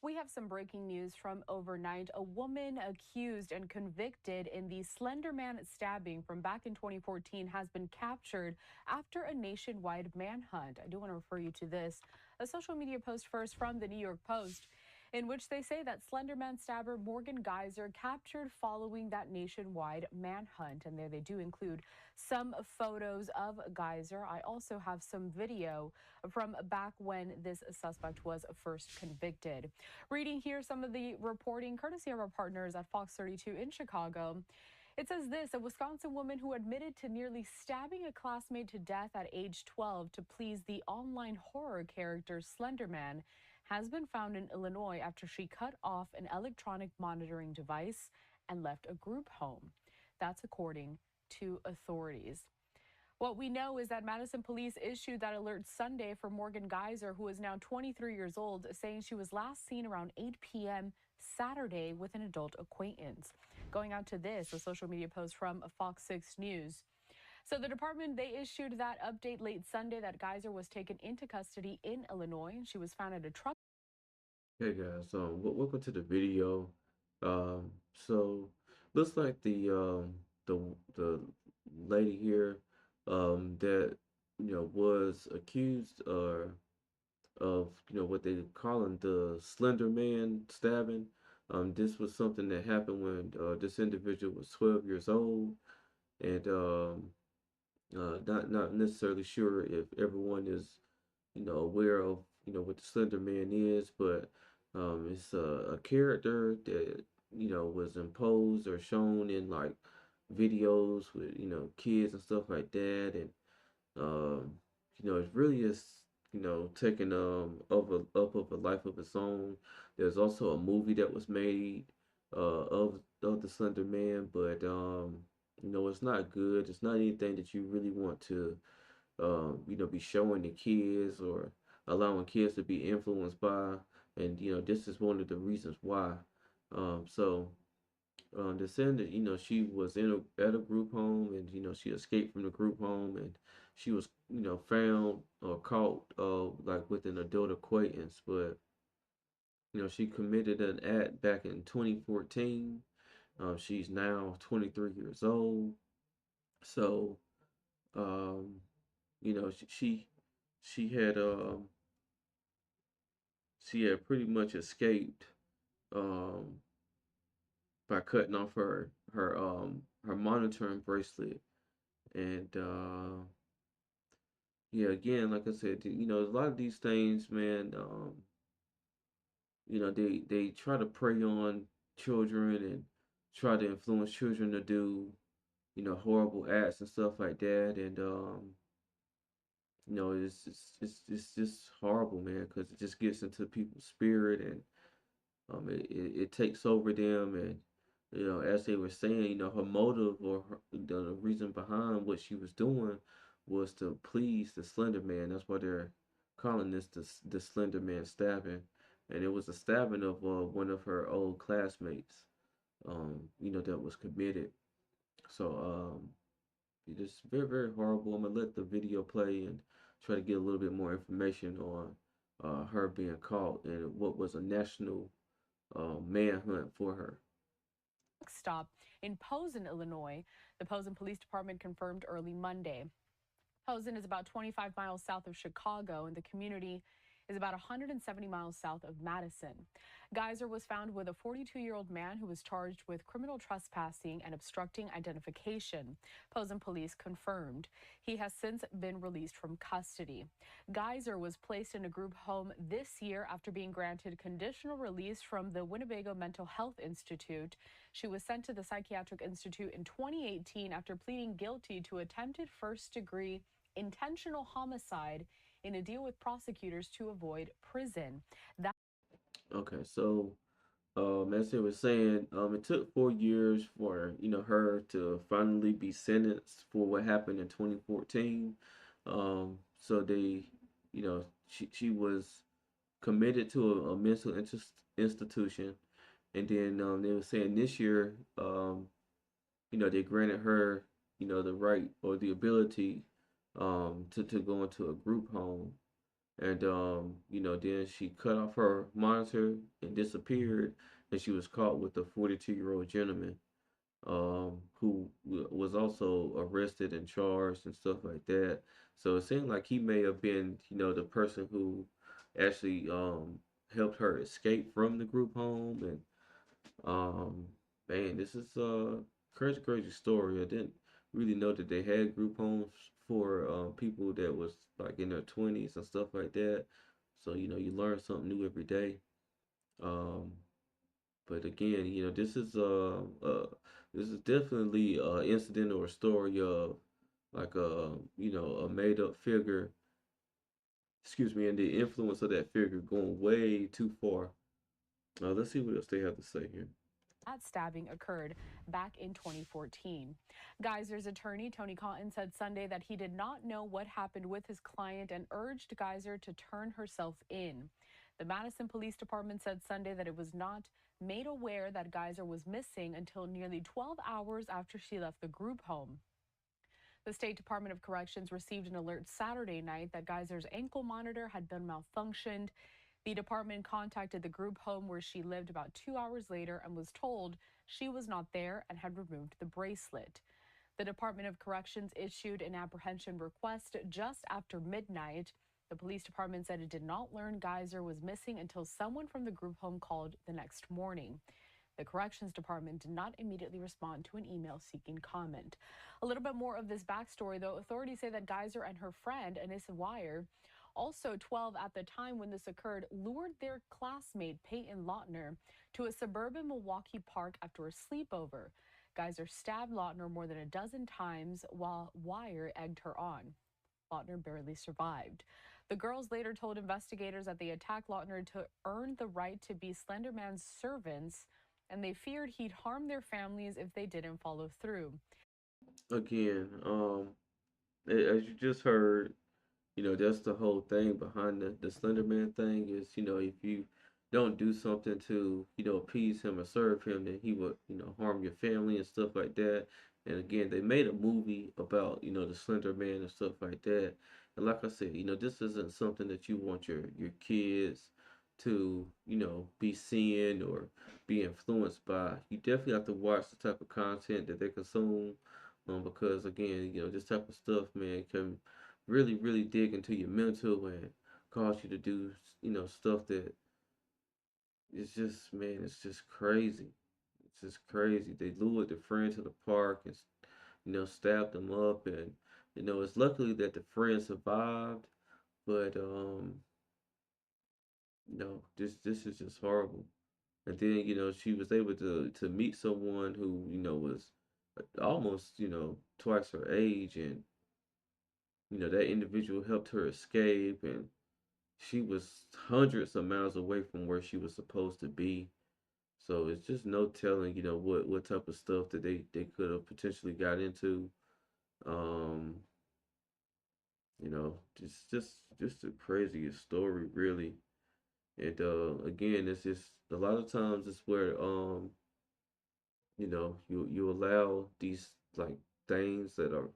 We have some breaking news from overnight. A woman accused and convicted in the Slender Man stabbing from back in 2014 has been captured after a nationwide manhunt. I do want to refer you to this, a social media post first from the New York Post, in which they say that Slender Man stabber Morgan Geyser captured following that nationwide manhunt. And there they do include some photos of Geyser. I also have some video from back when this suspect was first convicted. Reading here some of the reporting courtesy of our partners at Fox 32 in Chicago. It says this: a Wisconsin woman who admitted to nearly stabbing a classmate to death at age 12 to please the online horror character Slender Man has been found in Illinois after she cut off an electronic monitoring device and left a group home. That's according to authorities. What we know is that Madison police issued that alert Sunday for Morgan Geyser, who is now 23 years old, saying she was last seen around 8 p.m. Saturday with an adult acquaintance. Going out to this, a social media post from Fox 6 News. So the department, they issued that update late Sunday that Geyser was taken into custody in Illinois. She was found at a truck. Hey guys, welcome to the video. So looks like the lady here, that was accused of what they calling the Slender Man stabbing. This was something that happened when this individual was 12 years old, and not necessarily sure if everyone is aware of what the Slender Man is, but it's a character that was imposed or shown in like videos with kids and stuff like that, and um, it's really just taking up of a life of its own. There's also a movie that was made of the Slender Man, but it's not good. It's not anything that you really want to be showing the kids or allowing kids to be influenced by. And, this is one of the reasons why. So, they're saying that, she was at a group home, and, she escaped from the group home, and she was, found or caught, like with an adult acquaintance. But, she committed an act back in 2014. She's now 23 years old. So, um, she had pretty much escaped um by cutting off her monitoring bracelet. And yeah, again, like I said, a lot of these things, man, they try to prey on children and try to influence children to do horrible acts and stuff like that. And it's just horrible, man, because it just gets into people's spirit, and it takes over them. And as they were saying, her motive or the reason behind what she was doing was to please the Slender Man. That's why they're calling this the Slender Man stabbing. And it was a stabbing of one of her old classmates, that was committed. So it is very, very horrible. I'm gonna let the video play and try to get a little bit more information on her being caught and what was a national manhunt for her. Stop in Posen, Illinois. The Posen Police Department confirmed early Monday. Posen is about 25 miles south of Chicago, and the community is about 170 miles south of Madison. Geyser was found with a 42-year-old man who was charged with criminal trespassing and obstructing identification. Posen police confirmed. He has since been released from custody. Geyser was placed in a group home this year after being granted conditional release from the Winnebago Mental Health Institute. She was sent to the Psychiatric Institute in 2018 after pleading guilty to attempted first-degree intentional homicide in a deal with prosecutors to avoid prison. That Okay, so as they were saying, it took 4 years for her to finally be sentenced for what happened in 2014. So she was committed to a mental institution, and then they were saying this year, they granted her the right or the ability to go into a group home. and then she cut off her monitor and disappeared, and she was caught with a 42-year-old gentleman who was also arrested and charged and stuff like that. So it seemed like he may have been, the person who actually helped her escape from the group home. And um, man, this is a crazy, crazy story. I didn't really know that they had group homes for people that was like in their 20s and stuff like that. So you learn something new every day. Um, but again, this is definitely an incident or a story of like a made up figure, excuse me, and the influence of that figure going way too far. Let's see what else they have to say here. That stabbing occurred back in 2014. Geyser's attorney, Tony Cotton, said Sunday that he did not know what happened with his client and urged Geyser to turn herself in. The Madison Police Department said Sunday that it was not made aware that Geyser was missing until nearly 12 hours after she left the group home. The State Department of Corrections received an alert Saturday night that Geyser's ankle monitor had been malfunctioned. The department contacted the group home where she lived about 2 hours later and was told she was not there and had removed the bracelet. The Department of Corrections issued an apprehension request just after midnight. The police department said it did not learn Geyser was missing until someone from the group home called the next morning. The Corrections Department did not immediately respond to an email seeking comment. A little bit more of this backstory, though. Authorities say that Geyser and her friend, Anissa Wire, also 12 at the time when this occurred, lured their classmate, Peyton Lautner, to a suburban Milwaukee park after a sleepover. Geyser stabbed Lautner more than a dozen times while Wire egged her on. Lautner barely survived. The girls later told investigators that they attacked Lautner to earn the right to be Slender Man's servants, and they feared he'd harm their families if they didn't follow through. Again, as you just heard, that's the whole thing behind the Slender Man thing is, if you don't do something to, appease him or serve him, then he would, harm your family and stuff like that. And again, they made a movie about, the Slender Man and stuff like that. And like I said, this isn't something that you want your kids to, be seeing or be influenced by. You definitely have to watch the type of content that they consume. Because again, this type of stuff, man, can really, really dig into your mental and cause you to do, stuff that is just, man, it's just crazy. It's just crazy. They lured the friend to the park and, stabbed them up. And, it's luckily that the friend survived. But, this is just horrible. And then, she was able to meet someone who, was almost, twice her age. And, that individual helped her escape. And she was hundreds of miles away from where she was supposed to be. So it's just no telling, what type of stuff that they could have potentially got into. Um, just the craziest story really. And again, it's just a lot of times it's where you allow these like things that are,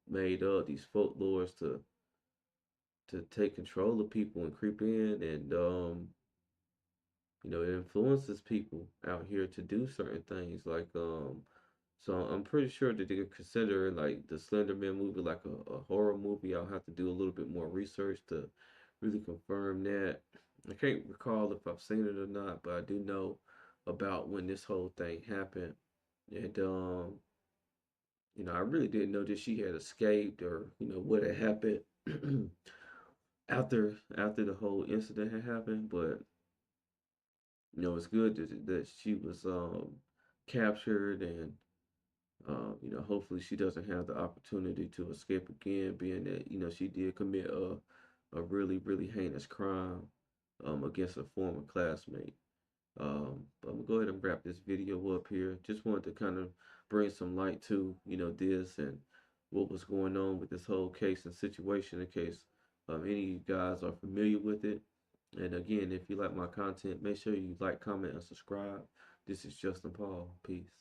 made up, these folklores to take control of people and creep in. And it influences people out here to do certain things. Like, so I'm pretty sure that they're considering like the Slender Man movie like a horror movie. I'll have to do a little bit more research to really confirm that. I can't recall if I've seen it or not, but I do know about when this whole thing happened. And I really didn't know that she had escaped or, what had happened after the whole incident had happened. But it's good that she was captured. And hopefully she doesn't have the opportunity to escape again, being that she did commit a really, really heinous crime against a former classmate. But I'm gonna go ahead and wrap this video up here. Just wanted to kind of bring some light to this and what was going on with this whole case and situation, in case any of you guys are familiar with it. And again, if you like my content, make sure you like, comment, and subscribe. This is Justin Paul. Peace.